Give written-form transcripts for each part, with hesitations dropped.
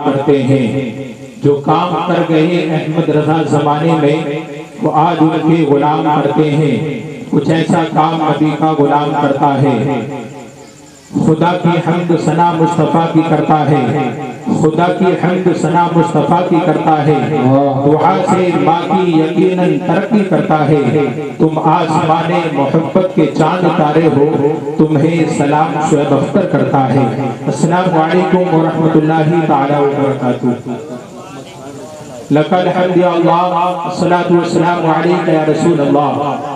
करते हैं। जो काम कर गए अहमद रजा जमाने में वो आज उनके गुलाम करते हैं। कुछ ऐसा काम नबी का गुलाम करता है। खुदा की हम्द सना मुस्तफ़ा की करता है। खुदा की हम्द सना मुस्तफ़ा की करता है। दुआ से बाकी यकीनन तरक्की करता है। तुम आसमाने मोहब्बत के चांद तारे हो, तुम्हें सलाम शुएब अख्तर करता है। अस्सलामु अलैकुम व रहमतुल्लाहि तआला व बरकातुहू। लकल हम्द या अल्लाह, अस्सलातु वस्सलामु अलैका या रसूल अल्लाह।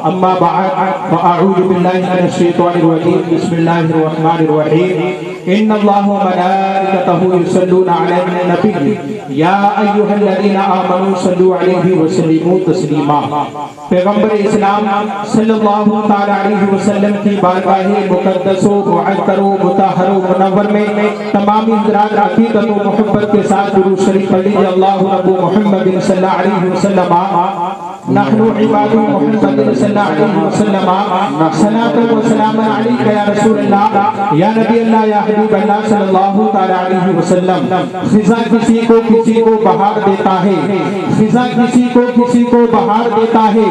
अम्मा बअद फअऊज़ु बिल्लाहि मिनश शैतानिर रजीम। बिस्मिल्लाहिर रहमानिर रहीम। इन्नल्लाह व मलाइकतहु युसल्लूना अलन नबी या अय्युहल्लज़ीना आमनू सल्लु अलैहि व सल्लिमू तस्लीमा। पैगंबर इस्लाम सल्लल्लाहु तआला अलैहि वसल्लम की बारगाह मुक़द्दस व मुअत्तर व मुतहहर व मुनव्वर में तमाम हज़रात अक़ीदत व मोहब्बत के साथ दुरूद शरीफ पढ़ लीजिए। अल्लाहु रब्बु मुहम्मदिन सल्लल्लाहु अलैहि वसल्लम नहनु इबादु मुहम्मदिन सल्लल्लाहु अलैहि वसल्लम सलातु व सलाम अलैका या रसूल अल्लाह या नबी अल्लाह या हबीब अल्लाह सल्लल्लाहु तआला अलैहि वसल्लम। खिज़ा किसी को बहार देता है। खिज़ा किसी को बहार देता है।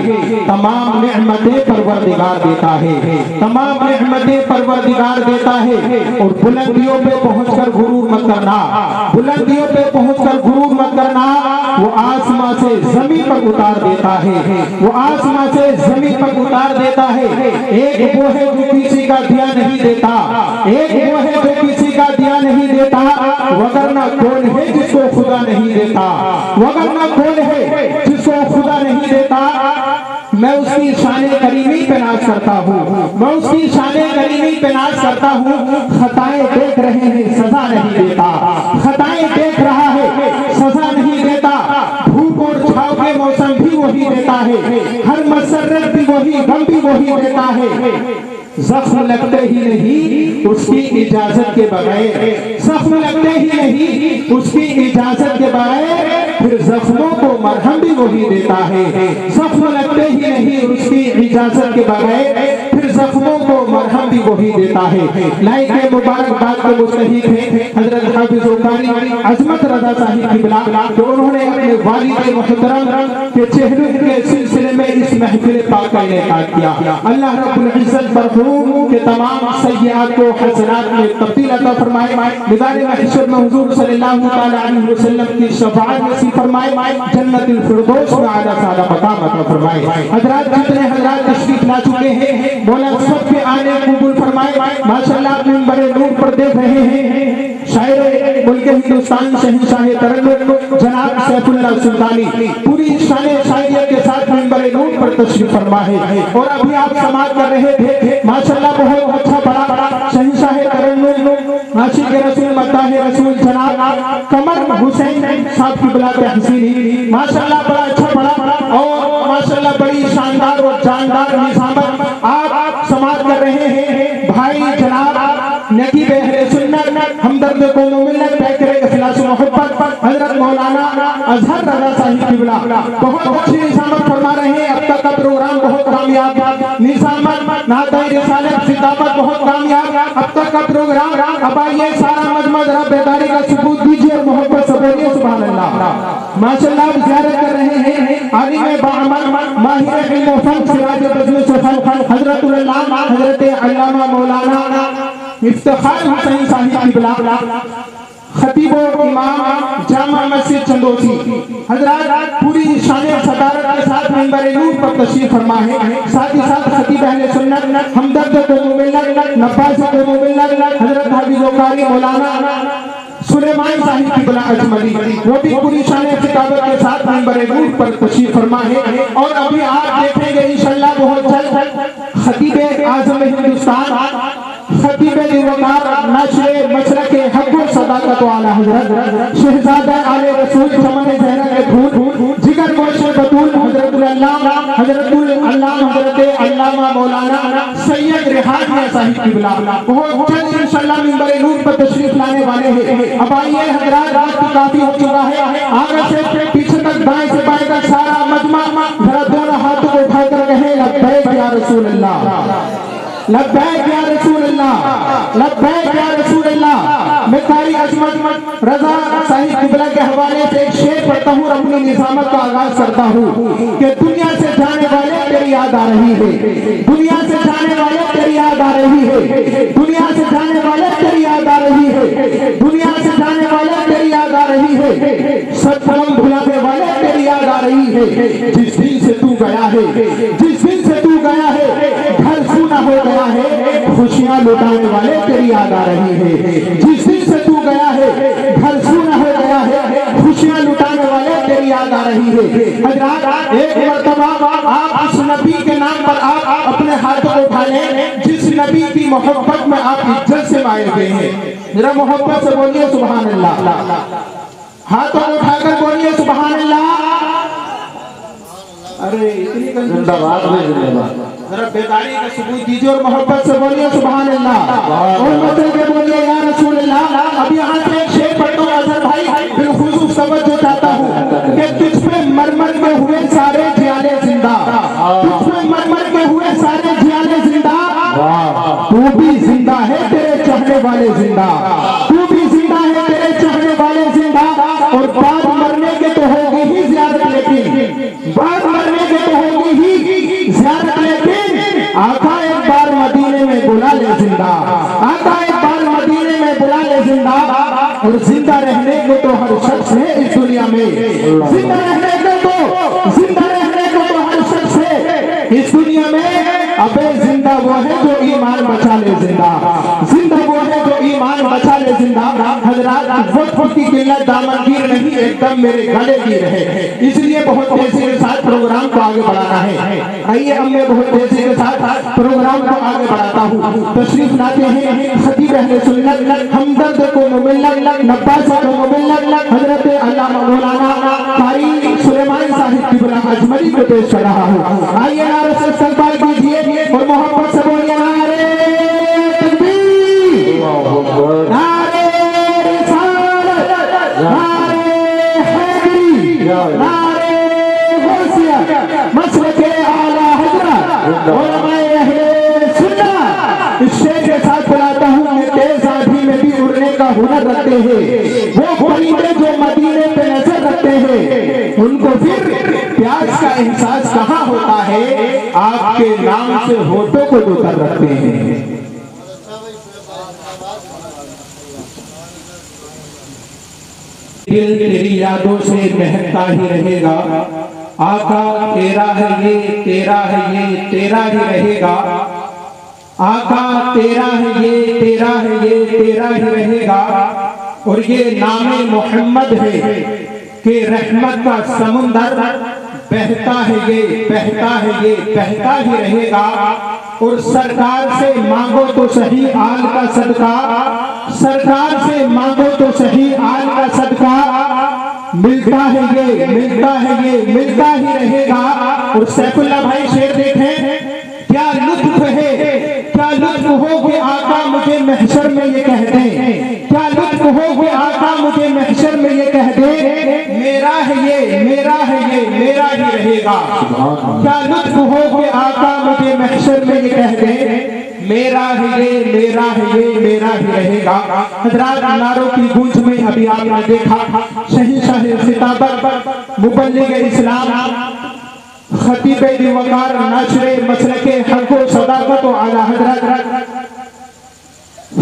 तमाम नेमतें परवरदिगार देता है। तमाम नेमतें परवरदिगार देता है। और बुलंदियों पे पहुंचकर गुरूर मत करना। बुलंदियों पे पहुंचकर गुरूर मत करना। वो आसमां से जमीन पर उतार देता है। वो आसमां से जमीन पर उतार देता है। एक वो है जो किसी का दिया नहीं देता। एक वो है जो किसी का दिया नहीं देता। वगरना कौन है जिसको खुदा नहीं देता। वगरना कौन है जिसको खुदा नहीं देता। मैं उसकी शान करीमी पे नाज करता हूँ। मैं उसकी शान करीमी पे नाज करता हूँ। खताएं देख रहे हैं, सजा नहीं देता। खताएं देख रहा है, सजा नहीं देता। धूप और छाव के मौसम भी वही देता है। हर मसरत भी वही, गम भी वही देता है। जख्म लगते ही नहीं उसकी इजाजत के बगैर। जख्म लगते ही नहीं उसकी इजाजत के बगैर। फिर जख्मों को मरहम भी वही देता है। जख्म लगते ही नहीं उसकी इजाजत के बगैर। फिर जख्मों को मरहम भी वही देता है। लाइक के मुबारकबाद के मुस्तहिक है हजरत हाफिज कारी अजमत रजा साहिब किबला, तो उन्होंने अपने वालिद मुहतरम के चेहरे के सिलसिले में इस महफिल पाक का इनेकाद किया। अल्लाह रब्बुल इज्जत मरहूम के तमाम सय्यात को हसनात में तब्दील अता फरमाए। निगारे महशर में हुजूर सल्लल्लाहु तआला अलैहि वसल्लम की शफाअत नसीब फरमाए। जन्नतुल फिरदौस में आला साला मकाम अता फरमाए। हजरात जितने हजरात तशरीफ ला चुके हैं, मौला सबके आने कबूल फरमाए। माशाअल्लाह मिंबर नूर पर देख रहे हैं शायर मुल्क हिंदुस्तान शहंशाह तरन्नुम जनाब सैफुल्लाह सुल्तानी पूरी शान शायरियत के साथ मिंबर नूर पर तशरीफ फरमा है। और अभी आप समाअत कर रहे थे, माशाअल्लाह बहुत अच्छा बड़ा शहंशाह तरन्नुम आशिक रसूल मद्दाह रसूल जनाब कमर हुसैन साहब की बिला तहसीन, माशाअल्लाह बड़ा अच्छा बड़ा और माशाअल्लाह बड़ी शानदार और जानदार निज़ामत आप समाअत कर रहे हैं। भाई जनाब नकीब अहले सुन्नत हमदर्द को मिल्लत बैकरे इखलास मोहब्बत हजरत मौलाना अजहर रजा साहिब किबला बहुत अच्छी निज़ामत फरमा रहे हैं। अब तक का प्रोग्राम बहुत कामयाब, निज़ामत नाताए रिसालत खिताबत बहुत कामयाब। अब तक का प्रोग्राम अब आइए सारा मजमा जरा बेदारी का सबूत दीजिए और मोहब्बत से बोलिए सुभान अल्लाह। माशाअल्लाह आप ज़ियारत कर रहे हैं आलिम बाअमल माहिर इल्म फन सिराज बज़्म सफल हजरतुल अल्लामा हजरत अल्लामा मौलाना इफ्तिखार हुसैन साहिब किबला खतीब इमाम जामा मस्जिद चंदोसी हजरात पूरी शान सदारत के साथ मिंबर नूर पर तशरीफ फरमा है। साथ ही साथ खतीब अहले सुन्नत हमदर्द को मिल्लत नब्बास को मिल्लत हजरत हाफिज कारी मौलाना सुलेमान साहिब किबला अजमली वो भी पूरी शान किताबत के साथ मिंबर नूर पर तशरीफ फरमा है। और अभी आप देखेंगे इंशाअल्लाह बहुत जल्द खतीब आज़म हिंदुस्तान खतीब वकार नशरे मशरक़ हक़ व सदाकत वाला हजरत शहजादा आले रसूल चमन ज़हरा के फूल जिगर गोशे बतूल हजरतुल अल्लामा हजरत अल्लामा मौलाना सैयद रिहाज साहिब किबला बहुत जल्द इंशाअल्लाह मिंबर नूर पर तशरीफ लाने वाले हैं। अब आइए हजरात, रात काफी हो चुका है। आगे से पीछे तक दाएं से बाएं तक सारा मजमा जरा दोनों हाथों को उठाकर कहे लब्बैक या रसूल अल्लाह, लब्बैक या रसूल अल्लाह, लब्बैक या रसूल अल्लाह। मैं हजरत कारी अजमत रजा साहिब किबला के हवाले से एक शेर पढ़ता हूँ और अपनी निजामत का आगाज करता हूँ कि दुनिया से जाने वाले तेरी याद आ रही है, दुनिया से जाने वाले तेरी याद आ रही है, दुनिया से जाने वाले तेरी याद आ रही है, दुनिया से जाने वाले तेरी याद आ रही है, सब कलम भुलाने वाले तेरी याद आ रही है। जिस दिन से तू गया है, जिस दिन से तू गया है, घर सूना हो गया है, खुशियां लुटाने वाले तेरी याद आ रही है। जिस दिन से तू गया है, घर सूना हो गया है, खुशियां लुटाने वाले तेरी याद आ रही है। हजरात, एक मर्तबा आप उस नबी के नाम पर आप अपने हाथों को उठा लें जिस नबी की मोहब्बत में आप इज्जत से मारे गए हैं। जरा मोहब्बत से बोलिए सुभान अल्लाह, हाथों को उठाकर बोलिए सुभान अल्लाह। अरे इतनी जिंदाबाद में जिंदाबाद, जरा बेदारी का सबूत दीजिए और मोहब्बत से बोलिए सुभान अल्लाह और मतलब के बोलिए या रसूल अल्लाह। अब यहाँ से एक शेर पढ़ता हूँ अजहर भाई, बिलखुसूस समझो चाहता हूँ कि तुझ पे मरमर में हुए सारे जियाले जिंदा, तुझ पे मरमर में हुए सारे जियाले जिंदा, तू भी जिंदा है तेरे चाहने वाले जिंदा, तू भी जिंदा है तेरे चाहने वाले जिंदा। और बाद मरने के तो होगी ही ज़ियारत, लेकिन बाद मरने के तो होगी ही ज़ियारत, लेकिन आका एक बार मदीने में बुला ले जिंदा, आका एक बार मदीने में बुला ले जिंदा। और जिंदा रहने को तो हर शख्स है इस दुनिया में, जिंदा रहने को तो, जिंदा रहने को तो हर शख्स है इस दुनिया में। अबे जिंदा वो है जो ईमान बचा ले जिंदा, जिंदा वो है जो ईमान बचा ले जिंदा। हजरात, वक्त की किल्लत दामनगीर नहीं, एकदम मेरे गले गिर है, इसलिए बहुत तेजी के साथ प्रोग्राम को आगे बढ़ाना है। आइए अब मैं बहुत तेजी के साथ प्रोग्राम को आगे बढ़ाता हूँ। तशरीफ लाते हैं खतीब अहले सुन्नत हमदर्द को मुमिल्लत नब्बास को मुमिल्लत हजरत अल्लामा मौलाना कारी सुलेमान साहिब किबला अजमरी को पेश कर रहा हूँ। आइए नारे से इस्तकबाल कीजिए और मोहब्बत से बोलिए नारे तकबीर, नारे रिसालत, नारे हैदरी, नारे गौसिया, मसलके आला हज़रत उलमाए अहले सुन्नत। इस शेर के साथ बुलाता हूँ कि तेज आंधी में भी उड़ने का हुनर रखते हैं वो परिंदे जो मदीने पे नजर रखते हैं, उनको फिर प्यास का एहसास कहाँ होता है, आपके नाम से होठों को जो कर रखते हैं। दिल तेरी यादों से महकता ही रहेगा, आका तेरा है ये, तेरा है ये, तेरा ही रहेगा, आका तेरा है ये, तेरा है ये, तेरा ही रहेगा। और ये नामे मोहम्मद है कि रहमत का समुंदर बहता है ये, बहता है ये, बहता ही रहेगा। और सरकार से मांगो तो सही आल का सदका, सरकार से मांगो तो सही आल का सदका, मिलता है ये, मिलता है ये, मिलता ही रहेगा। और सैफुल्लाह भाई शेर देखें, क्या लुत्फ है, क्या लुत्फ हो कि आका मुझे महशर में ये कह दे, क्या लुत्फ हो कि आका मुझे महशर में ये कह दे, मेरा है ये, मेरा है ये, मेरा ही रहेगा। क्या लुत्फ हो कि आका मुझे महशर में ये कह दे, मेरा है ये, मेरा है ये, मेरा ही रहेगा। हज़रात, नारों की गूंज में अभी आपने देखा शहीशाह खिताबत मुबल्लिग इस्लाम खतीब वकार नाशरे मसलके हक़ व सदाकत व आला हज़रत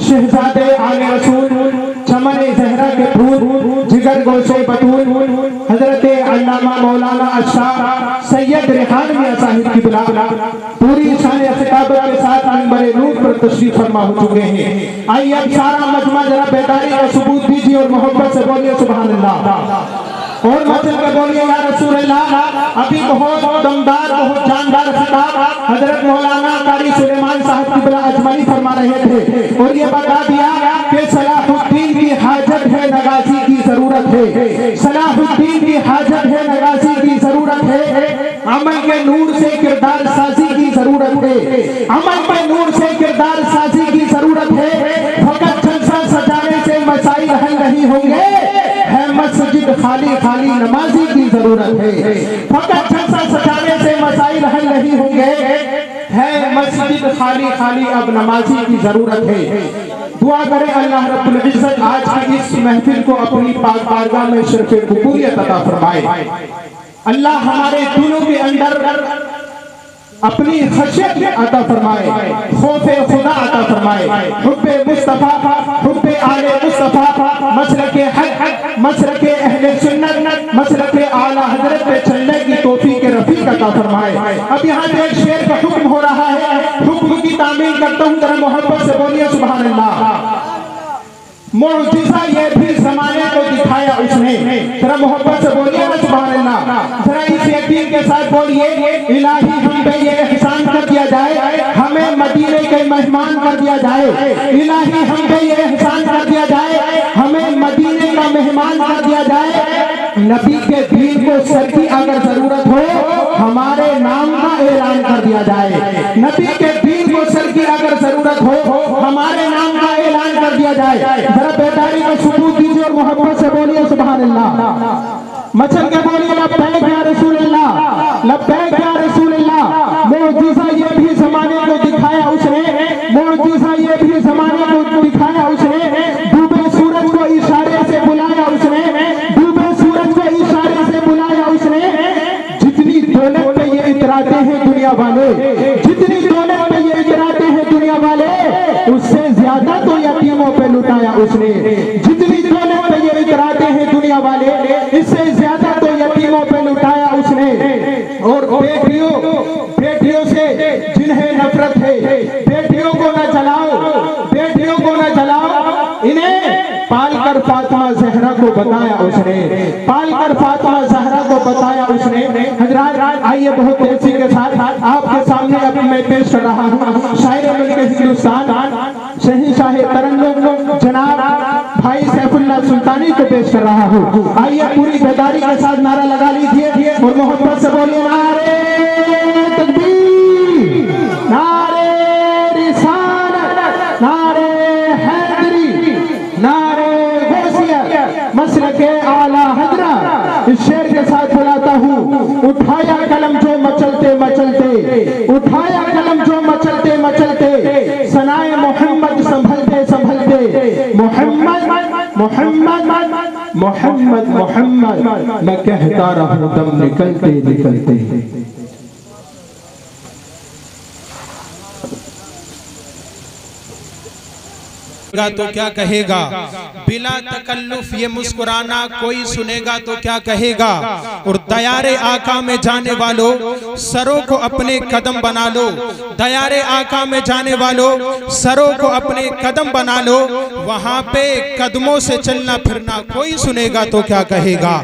शहजादे आले रसूल चमन ज़हरा के फूल जिगर गोशे बतूल हज़रत अल्लामा मौलाना अशाह सैयद रेहान मियां साहिब की बिला पूरी शान खिताबत के साथ मिंबर नूर पर तशरीफ फरमा हो चुके हैं। आइए अब सारा मजमा जरा बेदारी का सबूत दीजिए और मोहब्बत से बोलिए सुभान अल्लाह और मतलब के बोलिए या रसूल अल्लाह। अभी बहुत दमदार, बहुत जानदार खिताब हजरत मौलाना कारी सुलेमान साहब की बिला अजमरी फरमा रहे थे और ये बता दिया कि सलाहुद्दीन की हाजत है, नगासी की जरूरत है, सलाहुद्दीन की हाजत है, नगासी की जरूरत है। अमल के नूर से किरदार साजी की जरूरत है, अमल के नूर से किरदार साजी की जरूरत है। फकत जलसा सजाने से मसाइल हल नहीं होंगे, है मस्जिद खाली खाली नमाजी की जरूरत है। फकत जलसा सजाने से मसाइल हल नहीं होंगे, है मस्जिद खाली खाली अब नमाजी की जरूरत है। दुआ करें अल्लाह रब्बुल इज्जत आज की इस महफिल को अपनी पाक बारगाह में शर्फ कबूलियत अता फरमाए। अल्लाह हमारे दिलों के अंदर अपनी खशियत अता फरमाए, खौफे खुदा अता फरमाए, हुब्बे मुस्तफा, हुब्बे आले मुस्तफा, मसलके हक, मसलके अहले सुन्नत, मसलके आला हजरत पे चलने की तौफीक रफीक अता फरमाए। अब यहाँ पे एक शेर का हुक्म हो रहा है, हुक्म की तामील करता हूँ, जरा मोहब्बत से बोलिए सुभान अल्लाह। मुअजिज़ा ये भी ज़माने को दिखाया उसने, जरा मोहब्बत से बोलिए ना सुभान अल्लाह। जरा इस यकीन के साथ बोलिए, इलाही हम पे ये एहसान कर दिया जाए, हमें मदीने के मेहमान कर दिया जाए। इलाही हम पे ये एहसान कर दिया जाए, हमें मदीने का मेहमान कर दिया जाए। नबी के दीन को सर की अगर जरूरत हो, हमारे नाम का ऐलान कर दिया जाए। नबी के दीन को सर की अगर जरूरत हो, हमारे नाम का ऐलान कर दिया जाए। जरा बेदारी को सबूत दीजिए और मोहब्बत से बोलिए सुभान अल्लाह। मचल के बोलिए लब्बैक या रसूल अल्लाह, लब्बैक या रसूल अल्लाह। मुअजिज़ा ये भी ज़माने को दिखाया उसने, मुअजिज़ा ये भी ज़माने को दिखाया उसने। डूबे सूरज को इशारे से बुलाया उसने, डूबे सूरज को इशारे से बुलाया उसने। जितनी दौलत पे ये इतराते हैं दुनिया वाले, जितनी दौलत पे ये इतराते हैं दुनिया वाले, उससे ज्यादा तो यतीमों पे लुटाया उसने। जितनी दौलत पे ये इतराते हैं दुनिया वाले, इससे ज्यादा तो यतीमों पे लुटाया उसने। और बेटियों, बेटियों से जिन्हें नफरत है, बेटियों को न जलाओ, बेटियों को न जलाओ। इन्हें पालकर फातिमा ज़हरा को बताया उसने, पालकर फातिमा ज़हरा को बताया उसने। हज़रात आइए बहुत तेजी के साथ आपके सामने अब मैं पेश कर रहा हूँ शायर मुल्क हिंदुस्तान, शहंशाह तरन्नुम जनाब भाई सैफुल्लाह सुल्तानी को पेश कर रहा हूँ। आइए पूरी बेदारी के साथ नारा लगा लीजिए और मोहब्बत से बोलिए नारे तकबीर, नारे रिसालत, नारे हैदरी, नारे गौसियत, मसलके आला हजरत। इस शेर के साथ बुलाता हूँ, उठाया कलम जो मचलते मचलते, उठाया कलम जो मचलते मचलते, सनाए मोहम्मद संभलते संभलते, मोहम्मद मोहम्मद मोहम्मद मोहम्मद मैं कहता रहूं दम निकलते निकलते। तो क्या कहेगा, बिला तकल्लुफ ये मुस्कुराना कोई सुनेगा तो क्या कहेगा। और दयारे आका में जाने वालों सरों को अपने कदम बना लो, दयारे आका में जाने वालों सरों को अपने कदम बना लो। वहां पे कदमों से चलना फिरना कोई सुनेगा तो क्या कहेगा।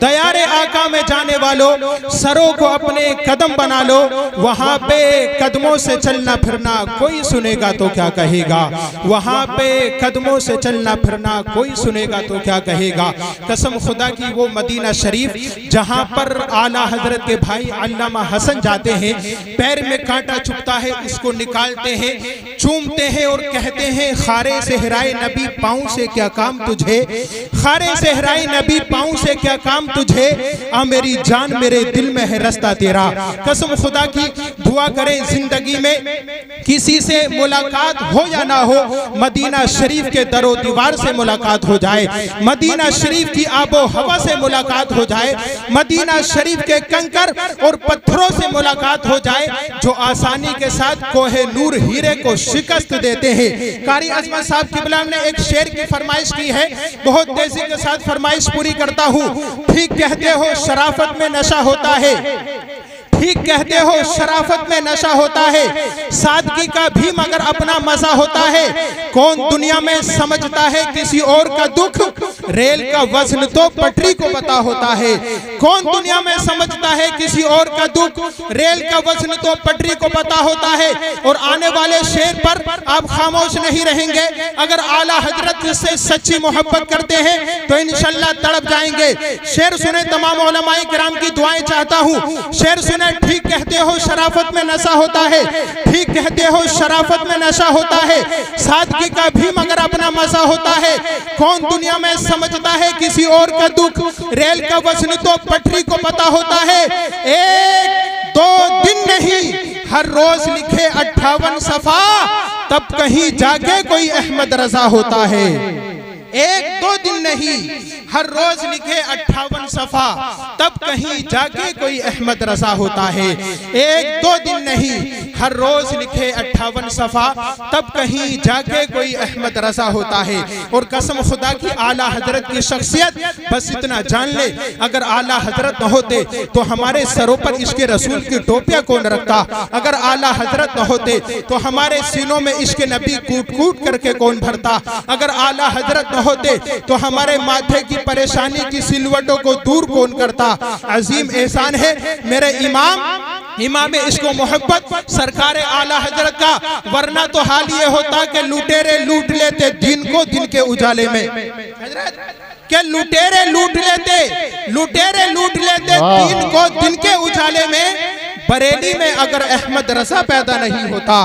दयारे आका में जाने वालों सरों को अपने कदम बना लो, वहां पे कदमों से चलना फिरना कोई सुनेगा तो क्या कहेगा। वहां पे कदमों से चलना फिरना कोई सुनेगा तो क्या कहेगा। कसम खुदा की वो मदीना शरीफ जहां पर आला हजरत के भाई अल्लामा हसन जाते हैं, पैर में कांटा चुभता है, उसको निकालते हैं, चूमते हैं और कहते हैं खारे सहराए नबी पाँव से क्या काम तुझे, खारे सहराए नबी पाँव से क्या काम तुझे, आ मेरी जान मेरे दिल में है रास्ता तेरा। कसम खुदा की दुआ करें जिंदगी में किसी से मुलाकात हो या ना हो, मदीना शरीफ के दरो दीवार से मुलाकात हो जाए, मदीना शरीफ की आबो हवा से मुलाकात हो जाए, मदीना शरीफ के कंकर और पत्थरों से मुलाकात हो जाए जो आसानी के साथ कोहे नूर हीरे को शिकस्त देते हैं। कारी अजमत साहब किबला ने एक शेर की फरमाइश की है, बहुत तेजी के साथ फरमाइश पूरी करता हूँ। ठीक कहते हो शराफत में नशा होता है, ठीक कहते हो शराफत में नशा होता है, सादगी का भी मगर अपना मजा होता है। कौन दुनिया में समझता है किसी और का दुख, रेल का वजन तो पटरी को पता होता है। कौन दुनिया में समझता है किसी और का दुख, रेल का वजन तो पटरी को पता होता है। और आने वाले शेर पर आप खामोश नहीं रहेंगे, अगर आला हजरत से सच्ची मोहब्बत करते हैं तो इंशाल्लाह तड़प जाएंगे। शेर सुने, तमाम उलमाए किराम की दुआएं चाहता हूँ। शेर सुने, ठीक कहते हो शराफत में नशा होता है, ठीक कहते हो शराफत में नशा होता है, सादगी का भी मगर अपना मजा होता है। कौन दुनिया में समझता है किसी और का दुख, रेल का वजन तो पटरी को पता होता है। एक दो दिन नहीं हर रोज लिखे 58 सफा, तब कहीं जाके कोई अहमद रजा होता है। एक दो दिन नहीं, हर रोज लिखे 58 सफा, तब कहीं जाके कोई अहमद रजा होता है। एक दो दिन नहीं, हर रोज लिखे 58 सफा, तब कहीं जाके कोई अहमद रजा होता है। और कसम खुदा की आला हजरत की शख्सियत, बस इतना जान ले, अगर आला हजरत न होते तो हमारे सरों पर इश्क़ रसूल की टोपियां कौन रखता? अगर आला हजरत न होते तो हमारे सीनों में इश्क़ नबी कूट कूट करके कौन भरता? अगर आला हजरत न होते तो हमारे माथे की परेशानी की सिलवटों को दूर कौन करता? अजीम एहसान है मेरे इमाम इश्क़ व मोहब्बत सरकार आला हजरत का, वरना तो हाल ये होता कि लुटेरे लूट लेते दिन को दिन के उजाले में। के लुटेरे लूट लेते दिन को दिन के उजाले में। बरेली में अगर अहमद रजा पैदा नहीं होता,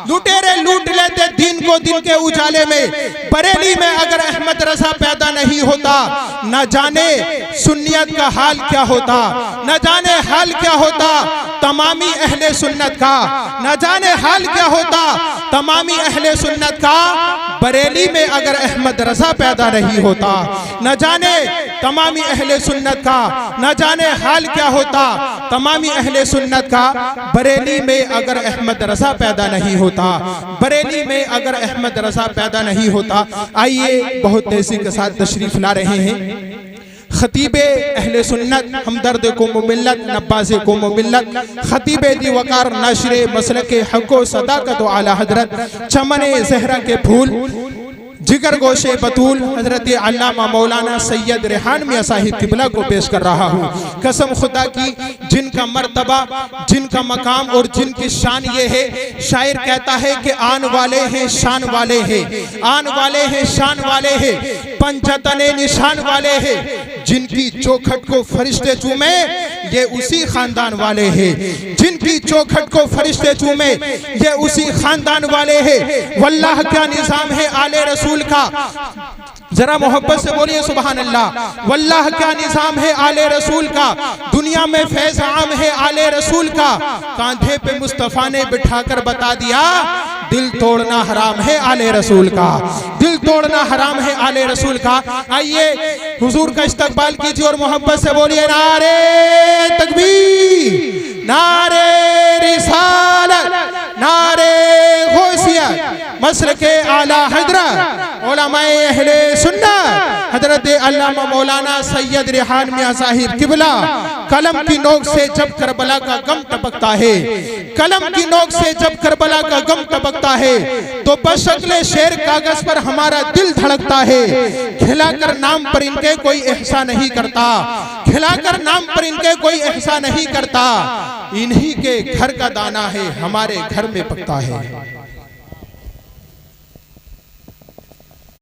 लुटेरे लूट लेते दिन को दिन के उजाले में। बरेली में अगर अहमद रजा पैदा नहीं होता, न जाने सुन्नियत का हाल क्या होता, न जाने हाल क्या होता तमामी अहले सुन्नत का, न जाने हाल क्या होता तमामी अहले सुन्नत का। बरेली में अगर अहमद रजा पैदा नहीं होता, न जाने तमामी अहले सुन्नत का, न जाने हाल क्या होता तमामी अहले सुन्नत का। बरेली में अगर अहमद रजा पैदा नहीं होता, बरेली में अगर अहमद रजा पैदा नहीं होता। आइए बहुत तेजी के साथ तशरीफ ला रहे हैं खतीबे अहले सुन्नत, हमदर्द को मिल्लत, नब्बाज़े को मिल्लत, खतीबे दी वकार, नशरे मसलके हक़ो सदाकत व आला हजरत, चमने ज़हरा के फूल, जिगर गोशे बतूल, हजरत अल्लामा मौलाना सैयद रेहान मियां साहिब किबला को पेश कर रहा हूँ। कसम खुदा की, जिनका मर्तबा, जिनका मकाम और जिनकी शान ये है, शायर कहता है कि आन वाले हैं शान वाले हैं, आन वाले हैं शान वाले हैं, पंचतने निशान वाले हैं। जिनकी चौखट को फरिश्ते चूमे ये उसी खानदान वाले हैं, जिनकी चौखट को फरिश्ते चूमे ये उसी खानदान वाले हैं। वल्लाह क्या निजाम है आले रसूल का, जरा मोहब्बत से बोलिए सुभान अल्लाह। वल्लाह क्या निजाम है आले रसूल का, दुनिया में फैज़ आम है आले रसूल का। कांधे पे मुस्तफ़ा ने बिठाकर बता दिया, दिल तोड़ना हराम है आले रसूल का, दिल तोड़ना हराम है आले रसूल का। आइए हुजूर का इस्तकबाल कीजिए और मोहब्बत से बोलिए नारे तकबीर, नारे रिसालत, नारे गौसियत, मसलके आला हजरत, उलमाए अहले सुन्नत, हजरत अल्लामा मौलाना सैयद रेहान मियां साहिब किबला। कलम की नोक से जब करबला का गम टपकता है, कलम की नोक से जब करबला का गम टपकता है, तो बशक्ले शेर कागज पर हमारा दिल धड़कता है। खिलाकर नाम पर इनके कोई एहसान नहीं करता, खिलाकर नाम पर इनके कोई एहसान नहीं करता। इन्हीं के घर का दाना है हमारे घर में पकता है।